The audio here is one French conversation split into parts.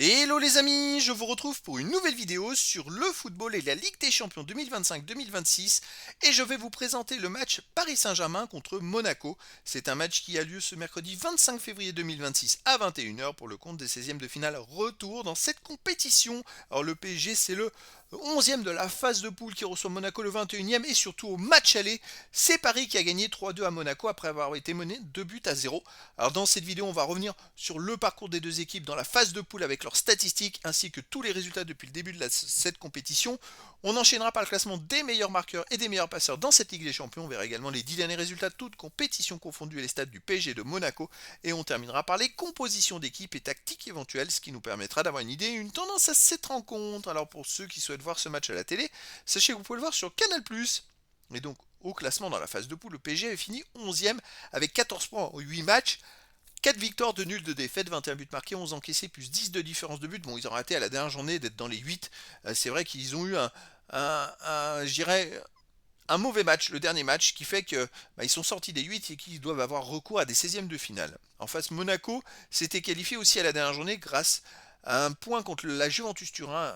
Hello les amis, je vous retrouve pour une nouvelle vidéo sur le football et la Ligue des Champions 2025-2026 et je vais vous présenter le match Paris Saint-Germain contre Monaco. C'est un match qui a lieu ce mercredi 25 février 2026 à 21h pour le compte des 16e de finale retour dans cette compétition. Alors le PSG c'est le 11e de la phase de poule qui reçoit Monaco le 21e et surtout au match aller, c'est Paris qui a gagné 3-2 à Monaco après avoir été mené 2 buts à 0. Alors dans cette vidéo on va revenir sur le parcours des deux équipes dans la phase de poule avec leurs statistiques ainsi que tous les résultats depuis le début de cette compétition. On enchaînera par le classement des meilleurs marqueurs et des meilleurs passeurs dans cette Ligue des Champions. On verra également les 10 derniers résultats, toutes compétitions confondues et les stades du PSG de Monaco. Et on terminera par les compositions d'équipes et tactiques éventuelles, ce qui nous permettra d'avoir une idée et une tendance à cette rencontre. Alors pour ceux qui souhaitent voir ce match à la télé, sachez que vous pouvez le voir sur Canal+. Et donc au classement dans la phase de poule, le PSG avait fini 11e avec 14 points en 8 matchs. 4 victoires, 2 nuls, 2 défaites, 21 buts marqués, 11 encaissés, plus 10 de différence de but. Bon, ils ont raté à la dernière journée d'être dans les 8. C'est vrai qu'ils ont eu je dirais, un mauvais match, le dernier match, qui fait que ils sont sortis des 8 et qu'ils doivent avoir recours à des 16e de finale. En face, Monaco s'était qualifié aussi à la dernière journée grâce à un point contre la Juventus Turin.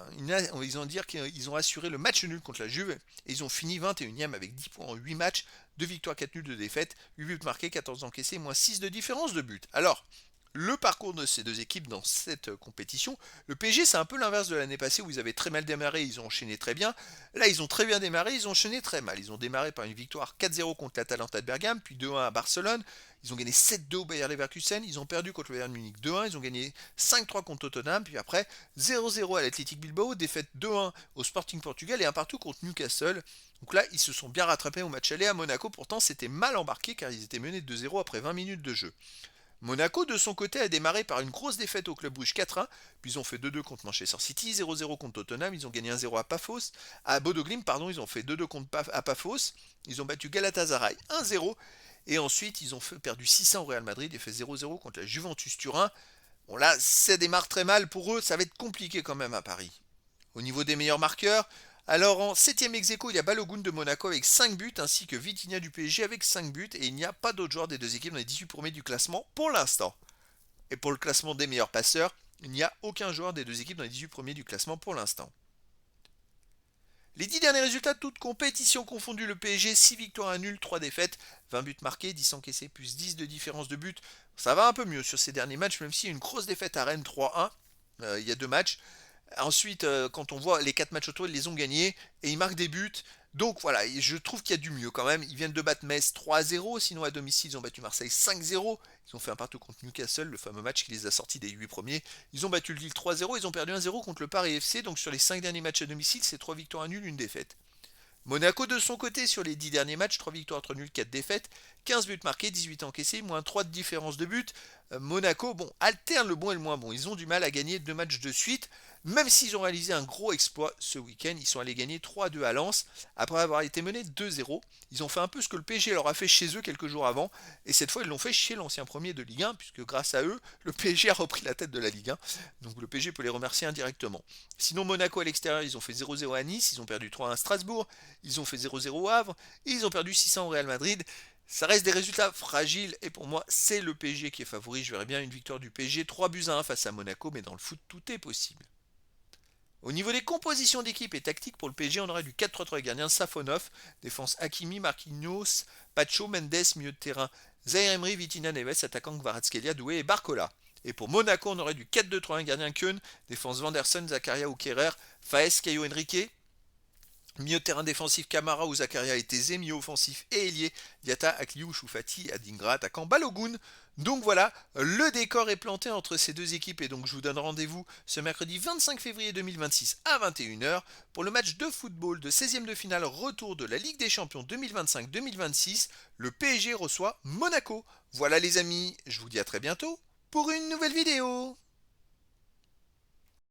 Ils ont dit qu'ils ont assuré le match nul contre la Juve et ils ont fini 21e avec 10 points en 8 matchs, 2 victoires, 4 nuls, 2 défaites, 8 buts marqués, 14 encaissés, moins 6 de différence de but. Alors, le parcours de ces deux équipes dans cette compétition. Le PSG, c'est un peu l'inverse de l'année passée où ils avaient très mal démarré, ils ont enchaîné très bien. Là, ils ont très bien démarré, ils ont enchaîné très mal. Ils ont démarré par une victoire 4-0 contre l'Atalanta de Bergame, puis 2-1 à Barcelone. Ils ont gagné 7-2 au Bayer Leverkusen, ils ont perdu contre le Bayern Munich 2-1, ils ont gagné 5-3 contre Tottenham, puis après 0-0 à l'Athletic Bilbao, défaite 2-1 au Sporting Portugal et un partout contre Newcastle. Donc là, ils se sont bien rattrapés au match aller à Monaco, pourtant c'était mal embarqué car ils étaient menés 2-0 après 20 minutes de jeu. Monaco, de son côté, a démarré par une grosse défaite au Club Rouge 4-1, puis ils ont fait 2-2 contre Manchester City, 0-0 contre Tottenham, ils ont gagné 1-0 à Paphos, à Bodo Glimt, pardon, ils ont fait 2-2 contre à Paphos, ils ont battu Galatasaray 1-0, et ensuite ils ont perdu 6-1 au Real Madrid et fait 0-0 contre la Juventus Turin. Bon là, ça démarre très mal pour eux, ça va être compliqué quand même à Paris. Au niveau des meilleurs marqueurs, alors en 7ème ex-aequo, il y a Balogun de Monaco avec 5 buts ainsi que Vitinha du PSG avec 5 buts et il n'y a pas d'autres joueurs des deux équipes dans les 18 premiers du classement pour l'instant. Et pour le classement des meilleurs passeurs, il n'y a aucun joueur des deux équipes dans les 18 premiers du classement pour l'instant. Les 10 derniers résultats, toutes compétitions confondues, le PSG 6 victoires à nul, 3 défaites, 20 buts marqués, 10 encaissés plus 10 de différence de but. Ça va un peu mieux sur ces derniers matchs, même s'il y a une grosse défaite à Rennes 3-1. Il y a 2 matchs. Ensuite, quand on voit les 4 matchs autour, ils les ont gagnés et ils marquent des buts. Donc voilà, je trouve qu'il y a du mieux quand même. Ils viennent de battre Metz 3-0, sinon à domicile, ils ont battu Marseille 5-0. Ils ont fait un partout contre Newcastle, le fameux match qui les a sortis des 8 premiers. Ils ont battu le Lille 3-0, ils ont perdu 1-0 contre le Paris FC. Donc sur les 5 derniers matchs à domicile, c'est 3 victoires à nul, une défaite. Monaco de son côté sur les 10 derniers matchs, 3 victoires, 3 nuls, 4 défaites, 15 buts marqués, 18 encaissés, moins 3 de différence de but. Monaco, bon, alterne le bon et le moins bon. Ils ont du mal à gagner 2 matchs de suite, même s'ils ont réalisé un gros exploit ce week-end. Ils sont allés gagner 3-2 à Lens, après avoir été menés 2-0. Ils ont fait un peu ce que le PSG leur a fait chez eux quelques jours avant, et cette fois ils l'ont fait chez l'ancien premier de Ligue 1, puisque grâce à eux, le PSG a repris la tête de la Ligue 1. Donc le PSG peut les remercier indirectement. Sinon, Monaco à l'extérieur, ils ont fait 0-0 à Nice, ils ont perdu 3-1 à Strasbourg, ils ont fait 0-0 au Havre, et ils ont perdu 600 au Real Madrid. Ça reste des résultats fragiles et pour moi c'est le PSG qui est favori. Je verrais bien une victoire du PSG 3 buts à 1 face à Monaco, mais dans le foot tout est possible. Au niveau des compositions d'équipe et tactiques pour le PSG, on aurait du 4-3-3 gardien Safonov, défense Hakimi, Marquinhos, Pacho, Mendes, milieu de terrain Zaire Emery, Vitinha, Neves, attaquant Kvaratskhelia, Doué et Barcola. Et pour Monaco, on aurait du 4-2-3-1 gardien Keun, défense Vanderson, Zakaria ou Kerrer, Faes, Caio Henrique, milieu de terrain défensif Camara ou Zakaria et Thésée, milieu offensif et ailier Diata, Akliou, Choufati, Adingra, attaquant Balogun. Donc voilà, le décor est planté entre ces deux équipes et donc je vous donne rendez-vous ce mercredi 25 février 2026 à 21h pour le match de football de 16e de finale retour de la Ligue des Champions 2025-2026. Le PSG reçoit Monaco. Voilà les amis, je vous dis à très bientôt pour une nouvelle vidéo.